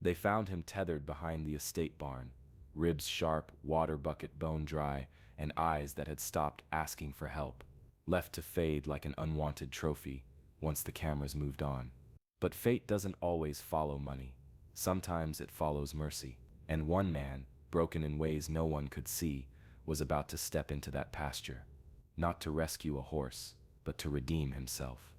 They found him tethered behind the estate barn, ribs sharp, water bucket bone dry, and eyes that had stopped asking for help, left to fade like an unwanted trophy once the cameras moved on. But fate doesn't always follow money. Sometimes it follows mercy. And one man, broken in ways no one could see, was about to step into that pasture. Not to rescue a horse, but to redeem himself.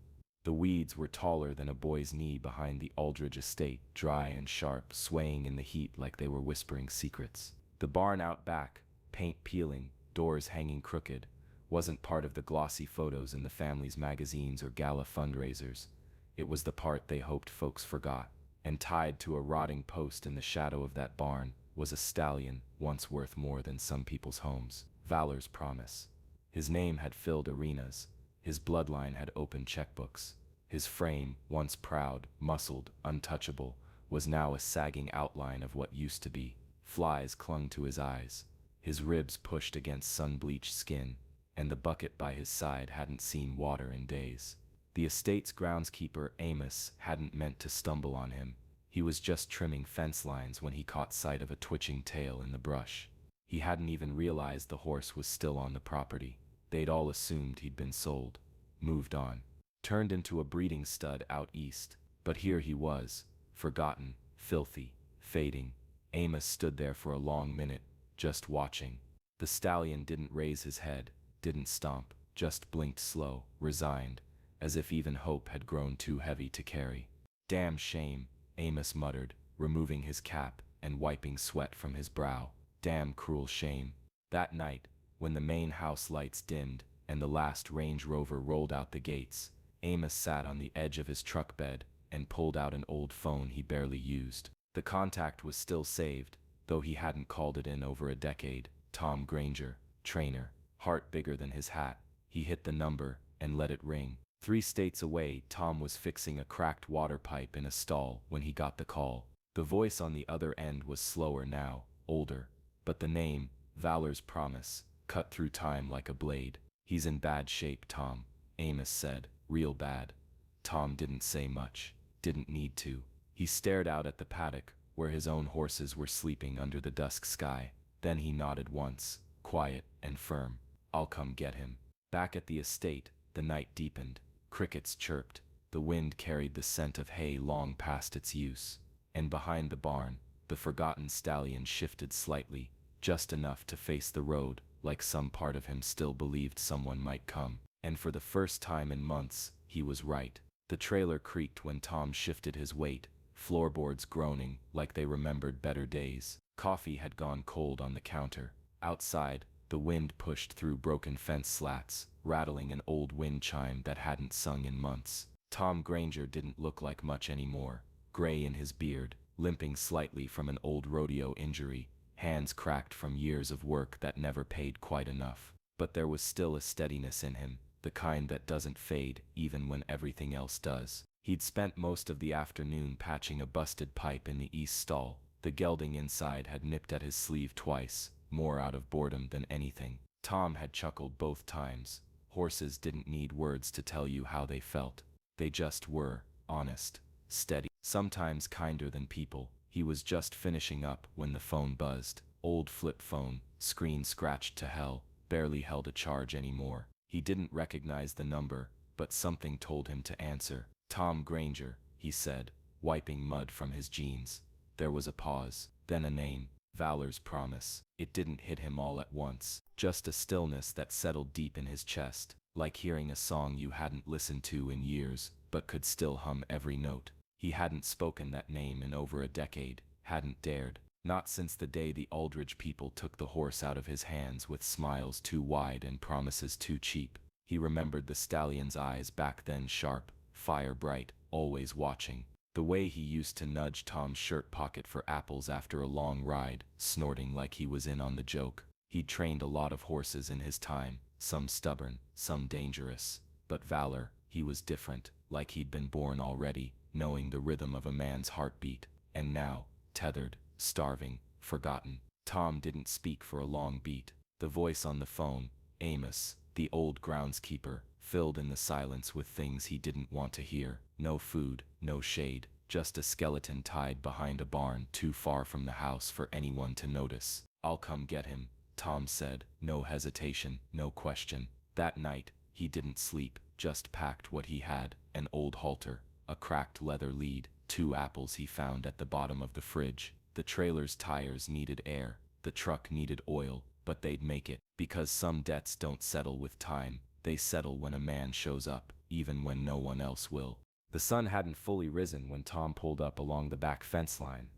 The weeds were taller than a boy's knee behind the Aldridge estate, dry and sharp, swaying in the heat like they were whispering secrets. The barn out back, paint peeling, doors hanging crooked, wasn't part of the glossy photos in the family's magazines or gala fundraisers. It was the part they hoped folks forgot. And tied to a rotting post in the shadow of that barn was a stallion once worth more than some people's homes. Valor's promise. His name had filled arenas. His bloodline had opened checkbooks. His frame, once proud, muscled, untouchable, was now a sagging outline of what used to be. Flies clung to his eyes. His ribs pushed against sun-bleached skin, and the bucket by his side hadn't seen water in days. The estate's groundskeeper, Amos, hadn't meant to stumble on him. He was just trimming fence lines when he caught sight of a twitching tail in the brush. He hadn't even realized the horse was still on the property. They'd all assumed he'd been sold, moved on, turned into a breeding stud out east. But here he was, forgotten, filthy, fading. Amos stood there for a long minute, just watching. The stallion didn't raise his head, didn't stomp, just blinked slow, resigned, as if even hope had grown too heavy to carry. Damn shame, Amos muttered, removing his cap and wiping sweat from his brow. Damn cruel shame. That night, when the main house lights dimmed and the last Range Rover rolled out the gates, Amos sat on the edge of his truck bed and pulled out an old phone he barely used. The contact was still saved, though he hadn't called it in over a decade. Tom Granger, trainer, heart bigger than his hat. He hit the number and let it ring. 3 states away, Tom was fixing a cracked water pipe in a stall when he got the call. The voice on the other end was slower now, older, but the name, Valor's promise, cut through time like a blade. "He's in bad shape, Tom," Amos said, "real bad." Tom didn't say much, didn't need to. He stared out at the paddock, where his own horses were sleeping under the dusk sky. Then he nodded once, quiet and firm. "I'll come get him." Back at the estate, the night deepened. Crickets chirped, the wind carried the scent of hay long past its use, and behind the barn, the forgotten stallion shifted slightly, just enough to face the road, like some part of him still believed someone might come. And for the first time in months, he was right. The trailer creaked when Tom shifted his weight, floorboards groaning like they remembered better days. Coffee had gone cold on the counter. Outside, the wind pushed through broken fence slats, rattling an old wind chime that hadn't sung in months. Tom Granger didn't look like much anymore, gray in his beard, limping slightly from an old rodeo injury, hands cracked from years of work that never paid quite enough. But there was still a steadiness in him, the kind that doesn't fade even when everything else does. He'd spent most of the afternoon patching a busted pipe in the east stall. The gelding inside had nipped at his sleeve twice, more out of boredom than anything. Tom had chuckled both times. Horses didn't need words to tell you how they felt. They just were, honest, steady, sometimes kinder than people. He was just finishing up when the phone buzzed. Old flip phone, screen scratched to hell, barely held a charge anymore. He didn't recognize the number, but something told him to answer. "Tom Granger," he said, wiping mud from his jeans. There was a pause, then a name. Valor's promise. It didn't hit him all at once, just a stillness that settled deep in his chest, like hearing a song you hadn't listened to in years, but could still hum every note. He hadn't spoken that name in over a decade, hadn't dared, not since the day the Aldridge people took the horse out of his hands with smiles too wide and promises too cheap. He remembered the stallion's eyes back then, sharp, fire bright, always watching. The way he used to nudge Tom's shirt pocket for apples after a long ride, snorting like he was in on the joke. He'd trained a lot of horses in his time, some stubborn, some dangerous. But Valor, he was different, like he'd been born already, knowing the rhythm of a man's heartbeat. And now, tethered, starving, forgotten. Tom didn't speak for a long beat. The voice on the phone, Amos, the old groundskeeper, filled in the silence with things he didn't want to hear. No food, no shade, just a skeleton tied behind a barn too far from the house for anyone to notice. "I'll come get him," Tom said, no hesitation, no question. That night, he didn't sleep, just packed what he had: an old halter, a cracked leather lead, 2 apples he found at the bottom of the fridge. The trailer's tires needed air, the truck needed oil, but they'd make it, because some debts don't settle with time, they settle when a man shows up, even when no one else will. The sun hadn't fully risen when Tom pulled up along the back fence line.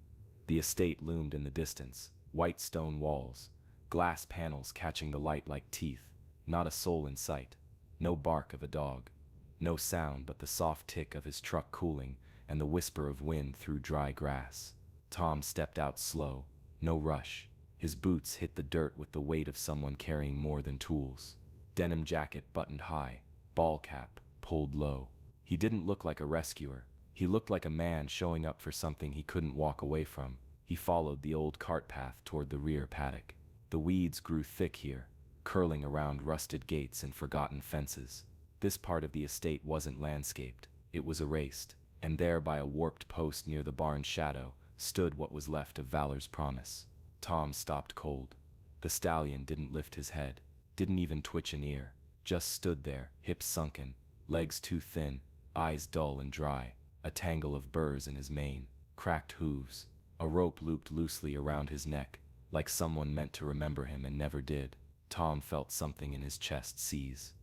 The estate loomed in the distance, white stone walls, glass panels catching the light like teeth, not a soul in sight, no bark of a dog, no sound but the soft tick of his truck cooling and the whisper of wind through dry grass. Tom stepped out slow, no rush. His boots hit the dirt with the weight of someone carrying more than tools. Denim jacket buttoned high, ball cap pulled low. He didn't look like a rescuer. He looked like a man showing up for something he couldn't walk away from. He followed the old cart path toward the rear paddock. The weeds grew thick here, curling around rusted gates and forgotten fences. This part of the estate wasn't landscaped, it was erased, and there by a warped post near the barn's shadow stood what was left of Valor's promise. Tom stopped cold. The stallion didn't lift his head, didn't even twitch an ear, just stood there, hips sunken, legs too thin, eyes dull and dry, a tangle of burrs in his mane, cracked hooves, a rope looped loosely around his neck, like someone meant to remember him and never did. Tom felt something in his chest seize.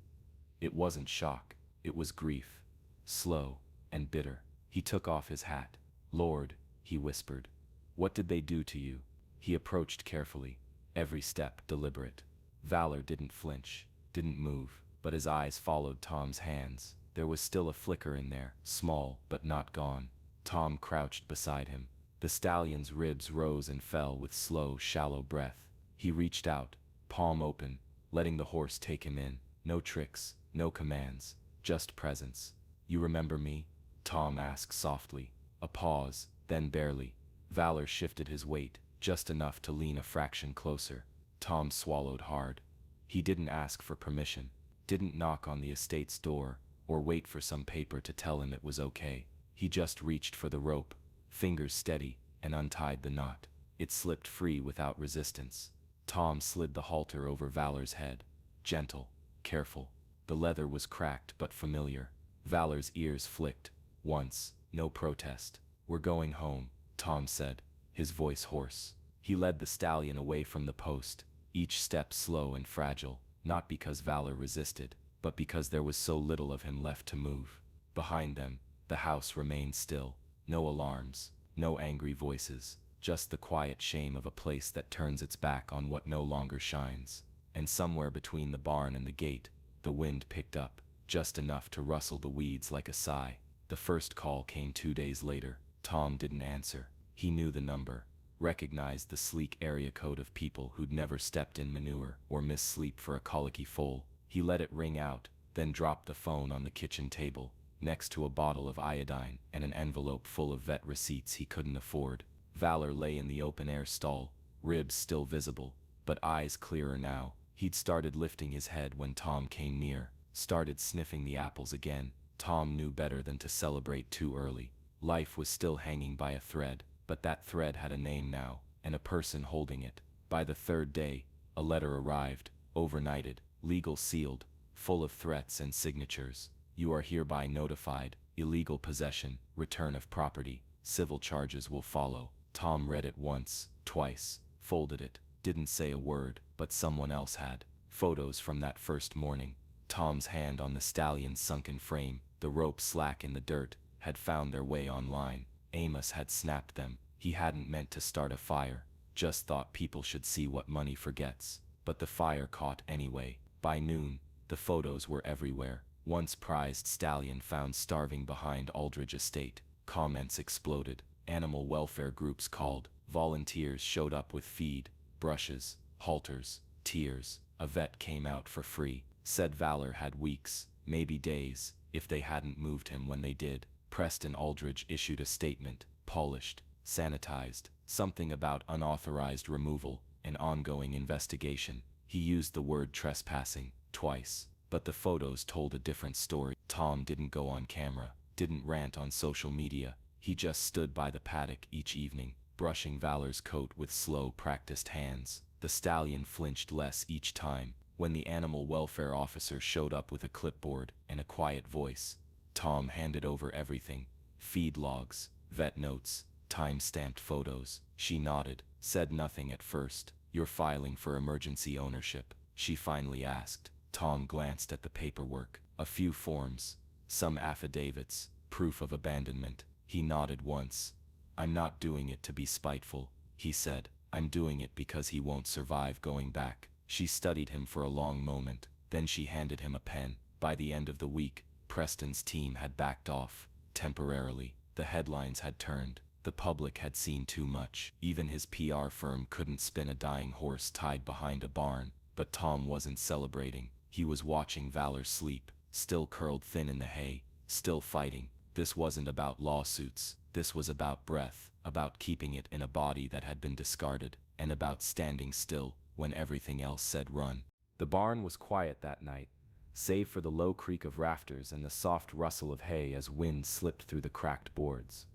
It wasn't shock, it was grief, slow and bitter. He took off his hat. "Lord," he whispered, "what did they do to you?" He approached carefully, every step deliberate. Valor didn't flinch, didn't move, but his eyes followed Tom's hands. There was still a flicker in there, small but not gone. Tom crouched beside him. The stallion's ribs rose and fell with slow, shallow breath. He reached out, palm open, letting the horse take him in. No tricks, no commands, just presence. "You remember me?" Tom asked softly. A pause, then barely. Valor shifted his weight, just enough to lean a fraction closer. Tom swallowed hard. He didn't ask for permission, didn't knock on the estate's door, or wait for some paper to tell him it was okay. He just reached for the rope, fingers steady, and untied the knot. It slipped free without resistance. Tom slid the halter over Valor's head. Gentle, careful. The leather was cracked but familiar. Valor's ears flicked. Once, no protest. "We're going home," Tom said, his voice hoarse. He led the stallion away from the post, each step slow and fragile, not because Valor resisted, but because there was so little of him left to move. Behind them, the house remained still. No alarms, no angry voices, just the quiet shame of a place that turns its back on what no longer shines. And somewhere between the barn and the gate, the wind picked up, just enough to rustle the weeds like a sigh. The first call came 2 days later. Tom didn't answer. He knew the number, recognized the sleek area code of people who'd never stepped in manure or missed sleep for a colicky foal. He let it ring out, then dropped the phone on the kitchen table, next to a bottle of iodine and an envelope full of vet receipts he couldn't afford. Valor lay in the open-air stall, ribs still visible, but eyes clearer now. He'd started lifting his head when Tom came near, started sniffing the apples again. Tom knew better than to celebrate too early. Life was still hanging by a thread, but that thread had a name now, and a person holding it. By the 3rd day, a letter arrived, overnighted, legal sealed, full of threats and signatures. "You are hereby notified. Illegal possession, return of property, civil charges will follow." Tom read it once, twice, folded it, didn't say a word, but someone else had. Photos from that first morning. Tom's hand on the stallion's sunken frame, the rope slack in the dirt, had found their way online. Amos had snapped them. He hadn't meant to start a fire, just thought people should see what money forgets. But the fire caught anyway. By noon, the photos were everywhere. Once prized stallion found starving behind Aldridge Estate. Comments exploded. Animal welfare groups called. Volunteers showed up with feed, brushes, halters, tears. A vet came out for free. Said Valor had weeks, maybe days, if they hadn't moved him when they did. Preston Aldridge issued a statement, polished, sanitized, something about unauthorized removal, an ongoing investigation. He used the word trespassing twice, but the photos told a different story. Tom didn't go on camera, didn't rant on social media. He just stood by the paddock each evening, brushing Valor's coat with slow, practiced hands. The stallion flinched less each time when the animal welfare officer showed up with a clipboard and a quiet voice. Tom handed over everything: feed logs, vet notes, time-stamped photos. She nodded, said nothing at first. "You're filing for emergency ownership?" she finally asked. Tom glanced at the paperwork. A few forms, some affidavits, proof of abandonment. He nodded once. "I'm not doing it to be spiteful," he said. "I'm doing it because he won't survive going back." She studied him for a long moment, then she handed him a pen. By the end of the week, Preston's team had backed off, temporarily. The headlines had turned. The public had seen too much. Even his PR firm couldn't spin a dying horse tied behind a barn. But Tom wasn't celebrating. He was watching Valor sleep, still curled thin in the hay, still fighting. This wasn't about lawsuits. This was about breath, about keeping it in a body that had been discarded, and about standing still when everything else said run. The barn was quiet that night, save for the low creak of rafters and the soft rustle of hay as wind slipped through the cracked boards.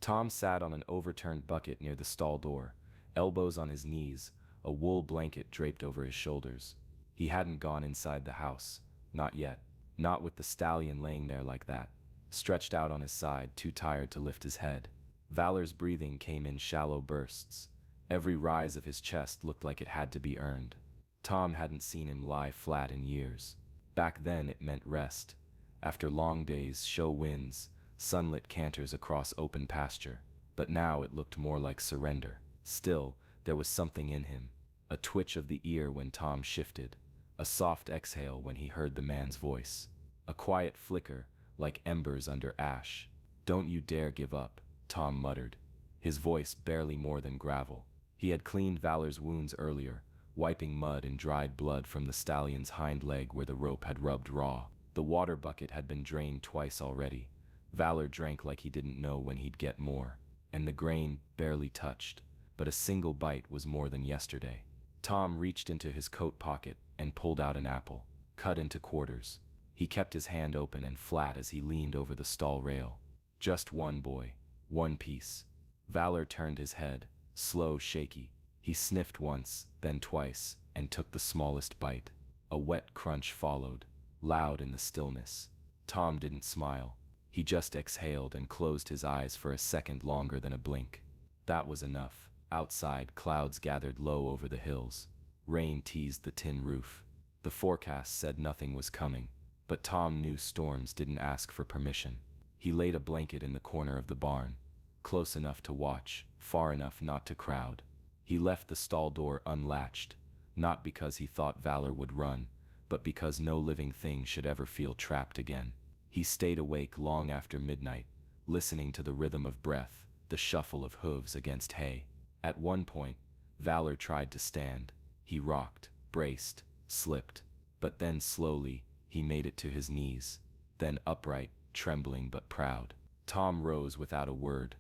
Tom sat on an overturned bucket near the stall door, elbows on his knees, a wool blanket draped over his shoulders. He hadn't gone inside the house, not yet, not with the stallion laying there like that, stretched out on his side, too tired to lift his head. Valor's breathing came in shallow bursts. Every rise of his chest looked like it had to be earned. Tom hadn't seen him lie flat in years. Back then it meant rest. After long days, show winds, sunlit canters across open pasture. But now it looked more like surrender. Still, there was something in him. A twitch of the ear when Tom shifted. A soft exhale when he heard the man's voice. A quiet flicker, like embers under ash. "Don't you dare give up," Tom muttered, his voice barely more than gravel. He had cleaned Valor's wounds earlier, wiping mud and dried blood from the stallion's hind leg where the rope had rubbed raw. The water bucket had been drained twice already. Valor drank like he didn't know when he'd get more. And the grain barely touched, but a single bite was more than yesterday. Tom reached into his coat pocket and pulled out an apple, cut into quarters. He kept his hand open and flat as he leaned over the stall rail. "Just one, boy. One piece." Valor turned his head, slow, shaky. He sniffed once, then twice, and took the smallest bite. A wet crunch followed, loud in the stillness. Tom didn't smile. He just exhaled and closed his eyes for a second longer than a blink. That was enough. Outside, clouds gathered low over the hills. Rain teased the tin roof. The forecast said nothing was coming, but Tom knew storms didn't ask for permission. He laid a blanket in the corner of the barn, close enough to watch, far enough not to crowd. He left the stall door unlatched, not because he thought Valor would run, but because no living thing should ever feel trapped again. He stayed awake long after midnight, listening to the rhythm of breath, the shuffle of hooves against hay. At one point, Valor tried to stand. He rocked, braced, slipped, but then slowly, he made it to his knees, then upright, trembling but proud. Tom rose without a word,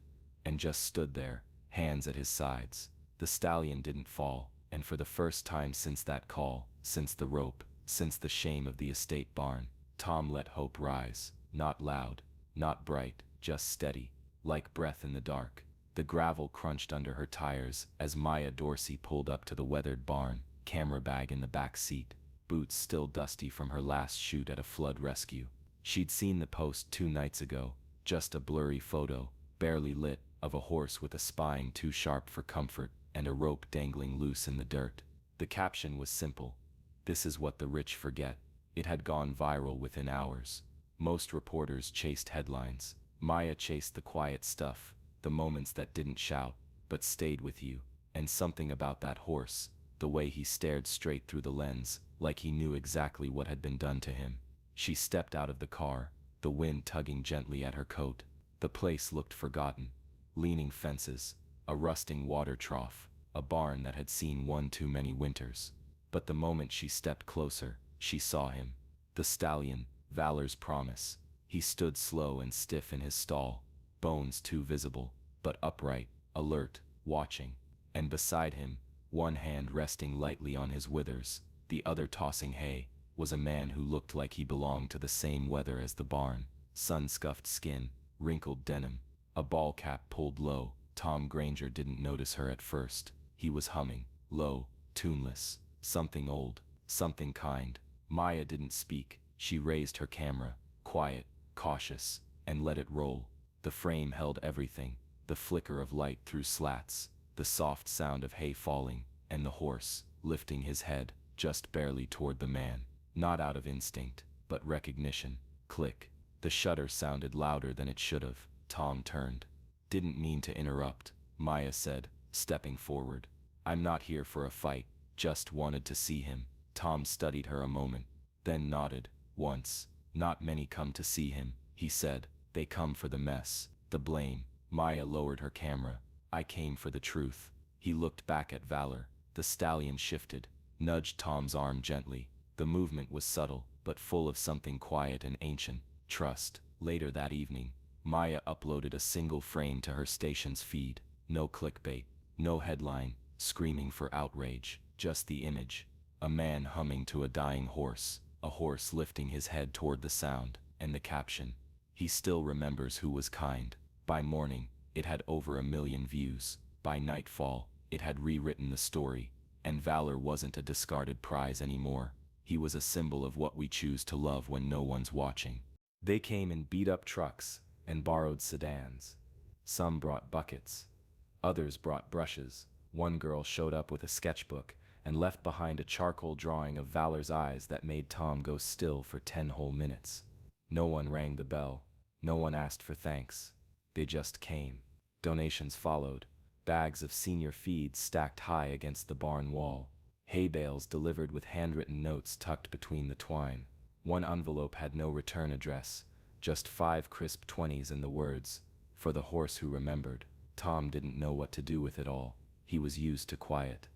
and just stood there, hands at his sides. The stallion didn't fall, and for the first time since that call, since the rope, since the shame of the estate barn, Tom let hope rise, not loud, not bright, just steady, like breath in the dark. The gravel crunched under her tires as Maya Dorsey pulled up to the weathered barn, camera bag in the back seat, boots still dusty from her last shoot at a flood rescue. She'd seen the post 2 nights ago, just a blurry photo, barely lit, of a horse with a spine too sharp for comfort and a rope dangling loose in the dirt. The caption was simple: "This is what the rich forget." It had gone viral within hours. Most reporters chased headlines. Maya chased the quiet stuff, the moments that didn't shout, but stayed with you. And something about that horse, the way he stared straight through the lens, like he knew exactly what had been done to him. She stepped out of the car, the wind tugging gently at her coat. The place looked forgotten. Leaning fences, a rusting water trough, a barn that had seen one too many winters. But the moment she stepped closer, she saw him. The stallion, Valor's promise. He stood slow and stiff in his stall, bones too visible, but upright, alert, watching. And beside him, one hand resting lightly on his withers, the other tossing hay, was a man who looked like he belonged to the same weather as the barn. Sun-scuffed skin, wrinkled denim, a ball cap pulled low. Tom Granger didn't notice her at first. He was humming, low, tuneless, something old, something kind. Maya didn't speak. She raised her camera, quiet, cautious, and let it roll. The frame held everything: the flicker of light through slats, the soft sound of hay falling, and the horse, lifting his head, just barely toward the man. Not out of instinct, but recognition. Click. The shutter sounded louder than it should have. Tom turned. "Didn't mean to interrupt," Maya said, stepping forward. "I'm not here for a fight, just wanted to see him." Tom studied her a moment, then nodded. "Once. Not many come to see him," he said. "They come for the mess, the blame." Maya lowered her camera. "I came for the truth." He looked back at Valor. The stallion shifted, nudged Tom's arm gently. The movement was subtle, but full of something quiet and ancient: trust. Later that evening, Maya uploaded a single frame to her station's feed. No clickbait, no headline screaming for outrage, just the image: a man humming to a dying horse, a horse lifting his head toward the sound, and the caption: "He still remembers who was kind." By morning, it had over 1 million views. By nightfall, it had rewritten the story, and Valor wasn't a discarded prize anymore. He was a symbol of what we choose to love when no one's watching. They came in beat-up trucks and borrowed sedans. Some brought buckets. Others brought brushes. One girl showed up with a sketchbook and left behind a charcoal drawing of Valor's eyes that made Tom go still for 10 whole minutes. No one rang the bell. No one asked for thanks. They just came. Donations followed. Bags of senior feeds stacked high against the barn wall. Hay bales delivered with handwritten notes tucked between the twine. One envelope had no return address, just 5 crisp 20s and the words, "For the horse who remembered." Tom didn't know what to do with it all. He was used to quiet,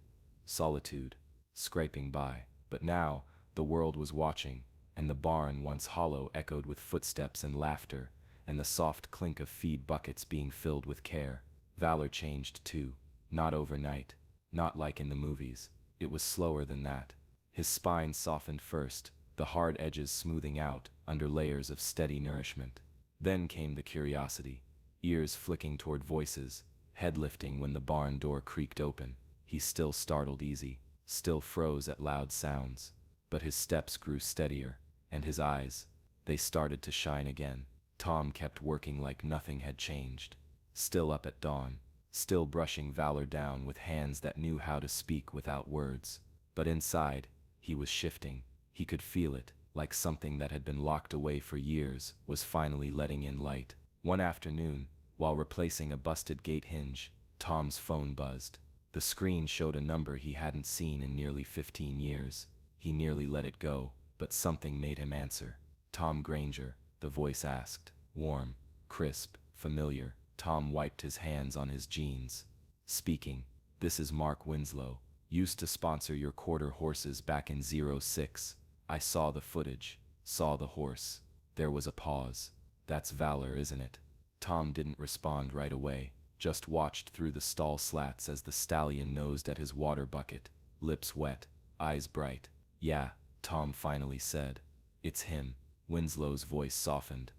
solitude, scraping by. But now, the world was watching, and the barn, once hollow, echoed with footsteps and laughter, and the soft clink of feed buckets being filled with care. Valor changed too. Not overnight. Not like in the movies. It was slower than that. His spine softened first, the hard edges smoothing out under layers of steady nourishment. Then came the curiosity, ears flicking toward voices, head lifting when the barn door creaked open. He still startled easy, still froze at loud sounds, but his steps grew steadier, and his eyes, they started to shine again. Tom kept working like nothing had changed. Still up at dawn, still brushing Valor down with hands that knew how to speak without words. But inside, he was shifting. He could feel it, like something that had been locked away for years was finally letting in light. One afternoon, while replacing a busted gate hinge, Tom's phone buzzed. The screen showed a number he hadn't seen in nearly 15 years. He nearly let it go, but something made him answer. "Tom Granger," the voice asked. Warm, crisp, familiar. Tom wiped his hands on his jeans. "Speaking. This is Mark Winslow. Used to sponsor your quarter horses back in '06. I saw the footage, saw the horse." There was a pause. "That's Valor, isn't it?" Tom didn't respond right away, just watched through the stall slats as the stallion nosed at his water bucket, lips wet, eyes bright. "Yeah," Tom finally said. "It's him." Winslow's voice softened.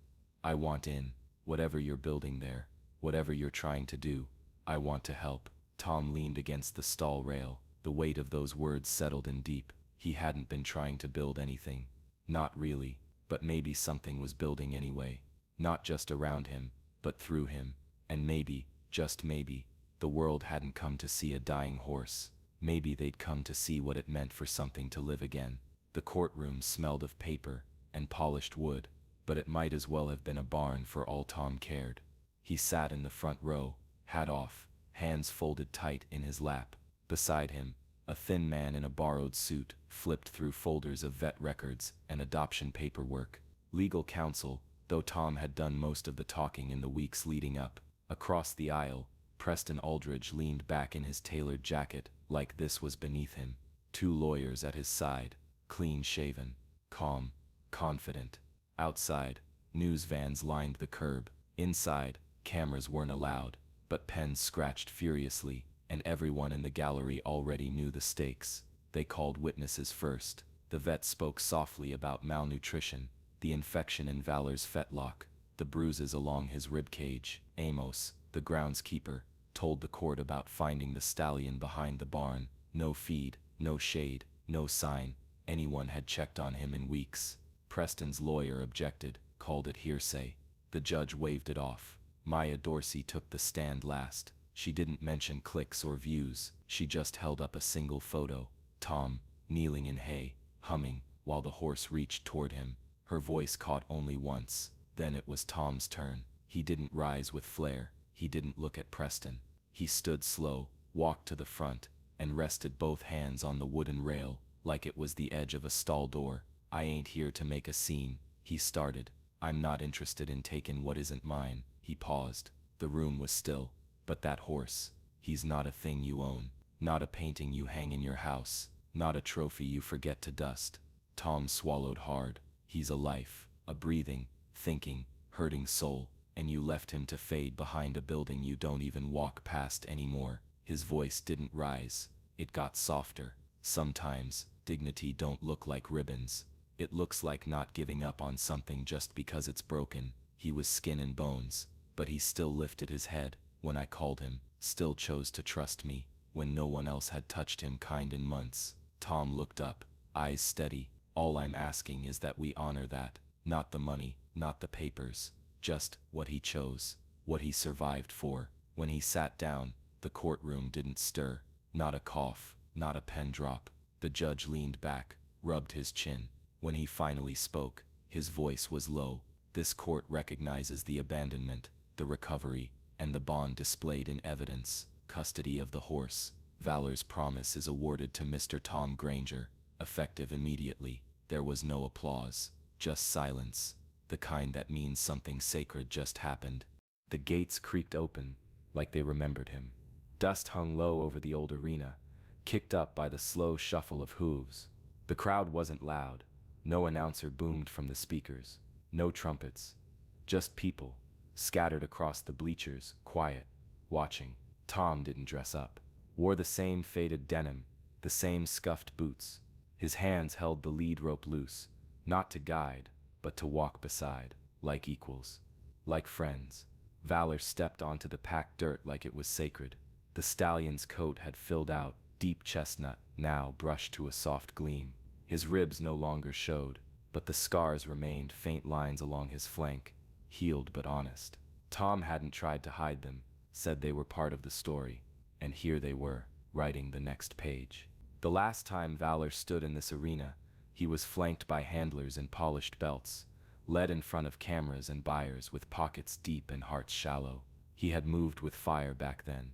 "I want in. Whatever you're building there, whatever you're trying to do, I want to help." Tom leaned against the stall rail. The weight of those words settled in deep. He hadn't been trying to build anything. Not really, but maybe something was building anyway. Not just around him, but through him. And maybe, just maybe, the world hadn't come to see a dying horse. Maybe they'd come to see what it meant for something to live again. The courtroom smelled of paper and polished wood, but it might as well have been a barn for all Tom cared. He sat in the front row, hat off, hands folded tight in his lap. Beside him, a thin man in a borrowed suit flipped through folders of vet records and adoption paperwork. Legal counsel, though Tom had done most of the talking in the weeks leading up. Across the aisle, Preston Aldridge leaned back in his tailored jacket, like this was beneath him. 2 lawyers at his side, clean-shaven, calm, confident. Outside, news vans lined the curb. Inside, cameras weren't allowed, but pens scratched furiously, and everyone in the gallery already knew the stakes. They called witnesses first. The vet spoke softly about malnutrition, the infection in Valor's fetlock, the bruises along his rib cage, Amos, the groundskeeper, told the court about finding the stallion behind the barn. No feed, no shade, no sign anyone had checked on him in weeks. Preston's lawyer objected, called it hearsay. The judge waved it off. Maya Dorsey took the stand last. She didn't mention clicks or views, she just held up a single photo. Tom, kneeling in hay, humming, while the horse reached toward him. Her voice caught only once. Then it was Tom's turn. He didn't rise with flair. He didn't look at Preston. He stood slow, walked to the front, and rested both hands on the wooden rail, like it was the edge of a stall door. I ain't here to make a scene, he started. I'm not interested in taking what isn't mine. He paused. The room was still. But that horse, he's not a thing you own, not a painting you hang in your house, not a trophy you forget to dust. Tom swallowed hard. He's a life, a breathing, thinking, hurting soul, and you left him to fade behind a building you don't even walk past anymore. His voice didn't rise. It got softer. Sometimes, dignity don't look like ribbons. It looks like not giving up on something just because it's broken. He was skin and bones, but he still lifted his head. When I called him, still chose to trust me, when no one else had touched him kind in months. Tom looked up, eyes steady. All I'm asking is that we honor that, not the money, not the papers, just what he chose, what he survived for. When he sat down, the courtroom didn't stir, not a cough, not a pen drop. The judge leaned back, rubbed his chin. When he finally spoke, his voice was low. This court recognizes the abandonment, the recovery, and the bond displayed in evidence. Custody of the horse. Valor's promise is awarded to Mr. Tom Granger, effective immediately. There was no applause, just silence, the kind that means something sacred just happened. The gates creaked open, like they remembered him. Dust hung low over the old arena, kicked up by the slow shuffle of hooves. The crowd wasn't loud. No announcer boomed from the speakers. No trumpets. Just people, scattered across the bleachers, quiet, watching. Tom didn't dress up. Wore the same faded denim, the same scuffed boots. His hands held the lead rope loose, not to guide, but to walk beside, like equals, like friends. Valor stepped onto the packed dirt like it was sacred. The stallion's coat had filled out, deep chestnut, now brushed to a soft gleam. His ribs no longer showed, but the scars remained, faint lines along his flank, healed but honest. Tom hadn't tried to hide them, said they were part of the story, and here they were, writing the next page. The last time Valor stood in this arena, he was flanked by handlers in polished belts, led in front of cameras and buyers with pockets deep and hearts shallow. He had moved with fire back then,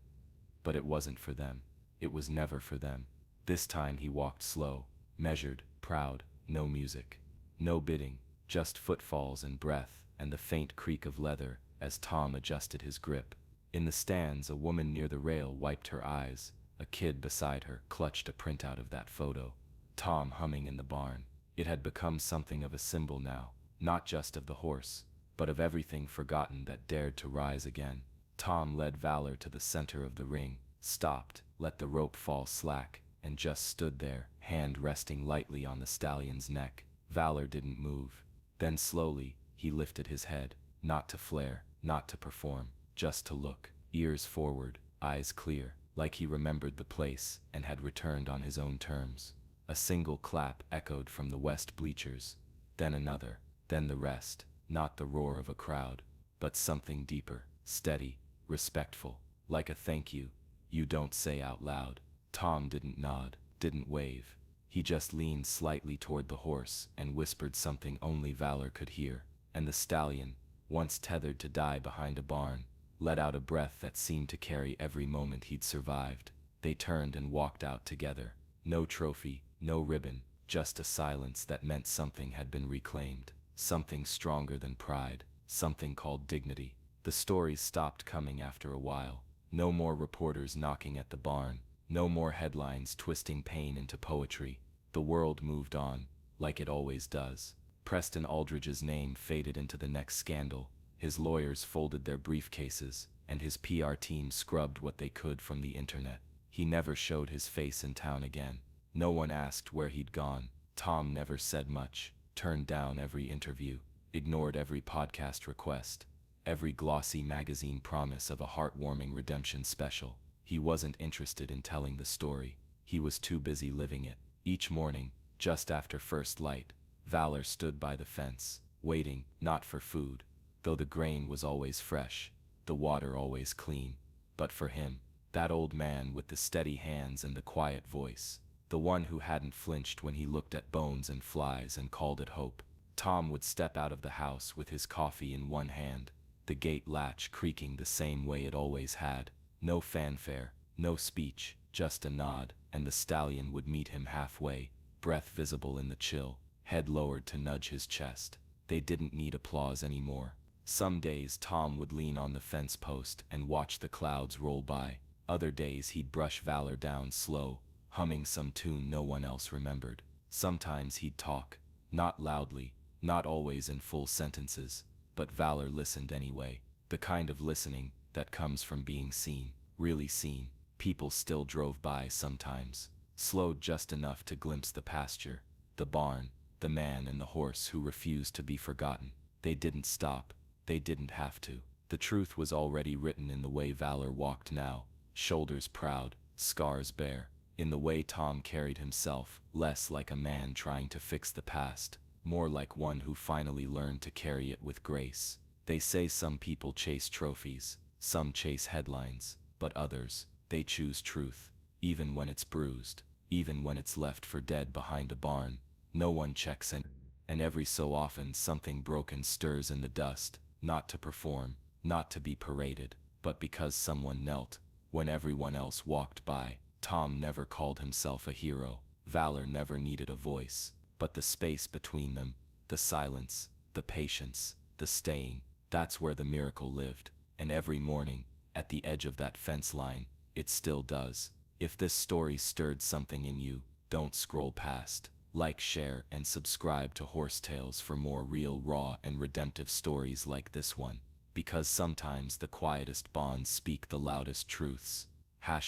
but it wasn't for them. It was never for them. This time he walked slow, measured, proud, no music, no bidding, just footfalls and breath and the faint creak of leather as Tom adjusted his grip. In the stands, a woman near the rail wiped her eyes. A kid beside her clutched a printout of that photo. Tom humming in the barn. It had become something of a symbol now, not just of the horse, but of everything forgotten that dared to rise again. Tom led Valor to the center of the ring, stopped, let the rope fall slack, and just stood there, hand resting lightly on the stallion's neck. Valor didn't move. Then slowly, he lifted his head, not to flare, not to perform, just to look, ears forward, eyes clear, like he remembered the place and had returned on his own terms. A single clap echoed from the west bleachers, then another, then the rest, not the roar of a crowd, but something deeper, steady, respectful, like a thank you, you don't say out loud. Tom didn't nod, didn't wave. He just leaned slightly toward the horse and whispered something only Valor could hear, and the stallion, once tethered to die behind a barn, let out a breath that seemed to carry every moment he'd survived. They turned and walked out together. No trophy, no ribbon, just a silence that meant something had been reclaimed, something stronger than pride, something called dignity. The stories stopped coming after a while. No more reporters knocking at the barn, no more headlines twisting pain into poetry. The world moved on, like it always does. Preston Aldridge's name faded into the next scandal. His lawyers folded their briefcases, and his PR team scrubbed what they could from the internet. He never showed his face in town again. No one asked where he'd gone. Tom never said much, turned down every interview, ignored every podcast request. every glossy magazine promise of a heartwarming redemption special. He wasn't interested in telling the story. He was too busy living it. Each morning, just after first light, Valor stood by the fence, waiting, not for food, though the grain was always fresh, the water always clean, but for him, that old man with the steady hands and the quiet voice, the one who hadn't flinched when he looked at bones and flies and called it hope. Tom would step out of the house with his coffee in one hand, the gate latch creaking the same way it always had. No fanfare, no speech, just a nod, and the stallion would meet him halfway, breath visible in the chill, head lowered to nudge his chest. They didn't need applause anymore. Some days Tom would lean on the fence post and watch the clouds roll by. Other days he'd brush Valor down slow, humming some tune no one else remembered. Sometimes he'd talk, not loudly, not always in full sentences, but Valor listened anyway, the kind of listening that comes from being seen, really seen. People still drove by sometimes, slowed just enough to glimpse the pasture, the barn, the man and the horse who refused to be forgotten. They didn't stop, they didn't have to. The truth was already written in the way Valor walked now, shoulders proud, scars bare, in the way Tom carried himself, less like a man trying to fix the past, more like one who finally learned to carry it with grace. They say some people chase trophies, some chase headlines, but others, they choose truth, even when it's bruised, even when it's left for dead behind a barn. No one checks in, and every so often something broken stirs in the dust, not to perform, not to be paraded, but because someone knelt when everyone else walked by. Tom never called himself a hero. Valor never needed a voice, but the space between them, the silence, the patience, the staying, that's where the miracle lived. And every morning, at the edge of that fence line, it still does. If this story stirred something in you, don't scroll past. Like, share, and subscribe to Horse Tales for more real, raw, and redemptive stories like this one. Because sometimes the quietest bonds speak the loudest truths.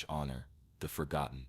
#honor the forgotten.